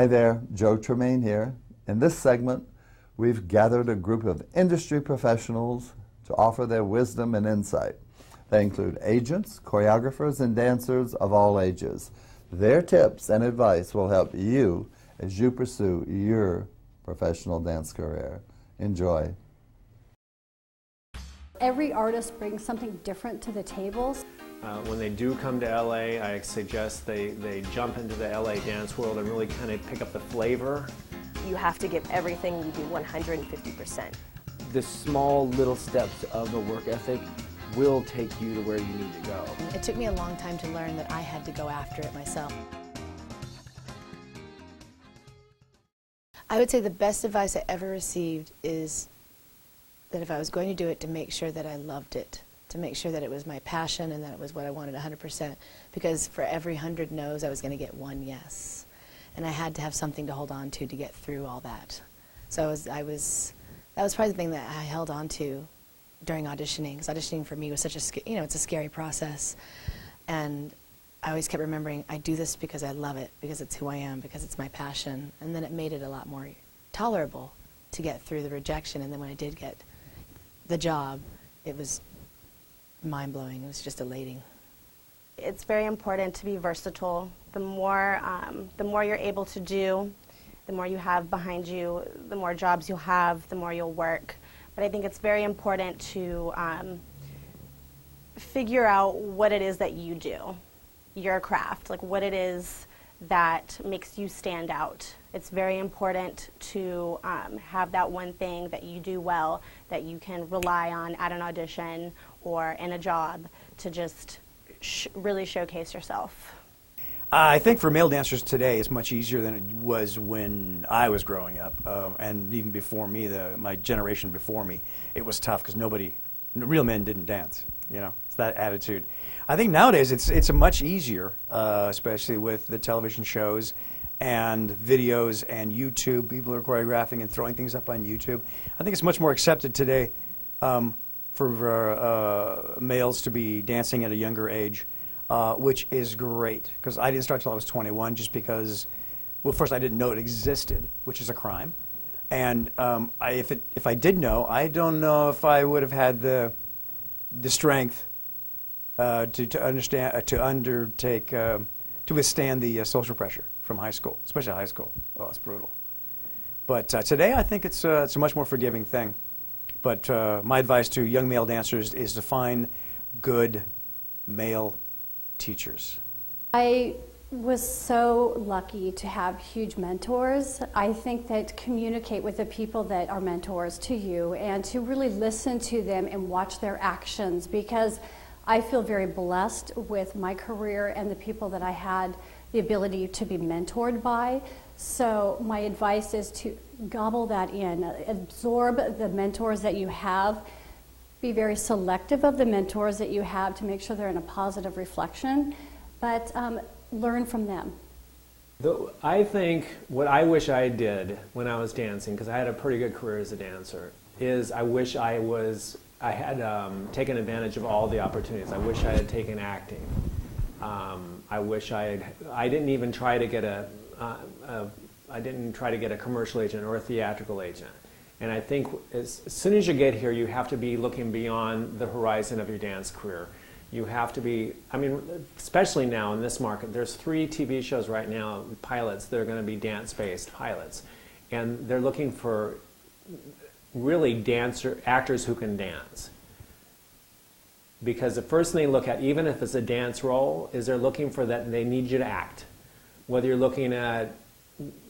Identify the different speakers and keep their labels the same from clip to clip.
Speaker 1: Hi there, Joe Tremaine here. In this segment, we've gathered a group of industry professionals to offer their wisdom and insight. They include agents, choreographers, and dancers of all ages. Their tips and advice will help you as you pursue your professional dance career. Enjoy.
Speaker 2: Every artist brings something different to the table.
Speaker 3: When they do come to LA, I suggest they jump into the LA dance world and really kind of pick up the flavor.
Speaker 4: You have to give everything you do 150%.
Speaker 5: The small little steps of a work ethic will take you to where you need to go.
Speaker 6: It took me a long time to learn that I had to go after it myself. I would say the best advice I ever received is that if I was going to do it, to make sure that I loved it, to make sure that it was my passion and that it was what I wanted 100%, because for every 100 no's I was going to get one yes. And I had to have something to hold on to get through all that. So that was probably the thing that I held on to during auditioning, because auditioning for me was such a, it's a scary process. And I always kept remembering, I do this because I love it, because it's who I am, because it's my passion. And then it made it a lot more tolerable to get through the rejection. And then when I did get the job, it was mind-blowing. It was just elating.
Speaker 7: It's very important to be versatile. The more you're able to do, the more you have behind you, the more jobs you'll have, the more you'll work. But I think it's very important to figure out what it is that you do, your craft, like what it is that makes you stand out. It's very important to have that one thing that you do well, that you can rely on at an audition or in a job to just really showcase yourself.
Speaker 8: I think for male dancers today, it's much easier than it was when I was growing up, and even before me, my generation before me. It was tough because real men didn't dance. It's that attitude. I think nowadays it's a much easier, especially with the television shows and videos and YouTube. People are choreographing and throwing things up on YouTube. I think it's much more accepted today for males to be dancing at a younger age, which is great, because I didn't start till I was 21, just because, well, first I didn't know it existed, which is a crime, and if I did know, I don't know if I would have had the strength to withstand the social pressure from high school, especially high school. Oh, it's brutal. But today, I think it's a much more forgiving thing. But my advice to young male dancers is to find good male teachers.
Speaker 2: I was so lucky to have huge mentors. I think that communicate with the people that are mentors to you and to really listen to them and watch their actions, because I feel very blessed with my career and the people that I had the ability to be mentored by. So my advice is to gobble that in, absorb the mentors that you have, be very selective of the mentors that you have to make sure they're in a positive reflection, but learn from them.
Speaker 3: I think what I wish I did when I was dancing, because I had a pretty good career as a dancer, is I wish I had taken advantage of all the opportunities. I wish I had taken acting. I wish I didn't even try to get I didn't try to get a commercial agent or a theatrical agent. And I think as soon as you get here, you have to be looking beyond the horizon of your dance career. You have to be, especially now in this market, there's 3 TV shows right now, pilots, that are going to be dance-based pilots. And they're looking for really actors who can dance. Because the first thing they look at, even if it's a dance role, is they're looking for that, they need you to act. Whether you're looking at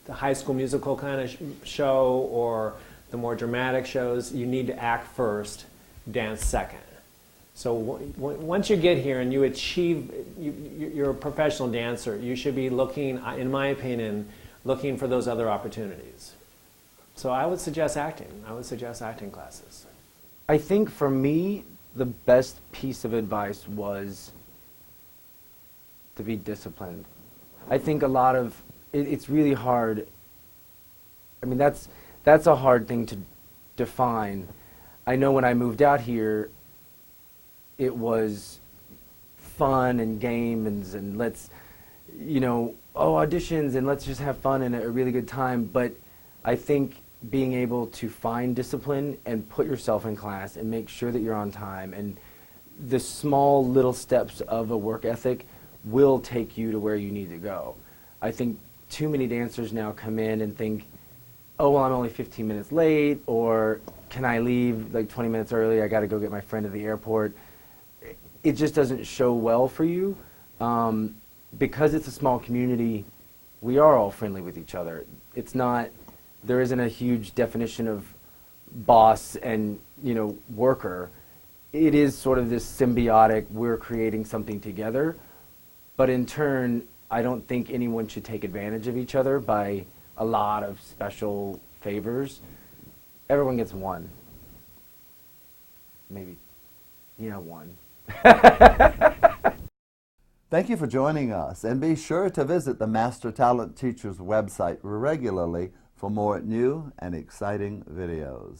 Speaker 3: the High School Musical kind of show or the more dramatic shows, you need to act first, dance second. So once you get here and you achieve, you're a professional dancer, you should be looking, in my opinion, looking for those other opportunities. So I would suggest acting. I would suggest acting classes.
Speaker 5: I think for me, the best piece of advice was to be disciplined. I think it's really hard. That's a hard thing to define. I know when I moved out here, it was fun and games and oh, auditions and let's just have fun and a really good time. But I think being able to find discipline and put yourself in class and make sure that you're on time, and the small little steps of a work ethic will take you to where you need to go. I think too many dancers now come in and think, oh, well, I'm only 15 minutes late, or can I leave like 20 minutes early? I got to go get my friend at the airport. It just doesn't show well for you. Because it's a small community, we are all friendly with each other. It's not, there isn't a huge definition of boss and, you know, worker. It is sort of this symbiotic, we're creating something together. But in turn, I don't think anyone should take advantage of each other by a lot of special favors. Everyone gets one. Maybe, yeah, one.
Speaker 1: Thank you for joining us, and be sure to visit the Master Talent Teachers website regularly for more new and exciting videos.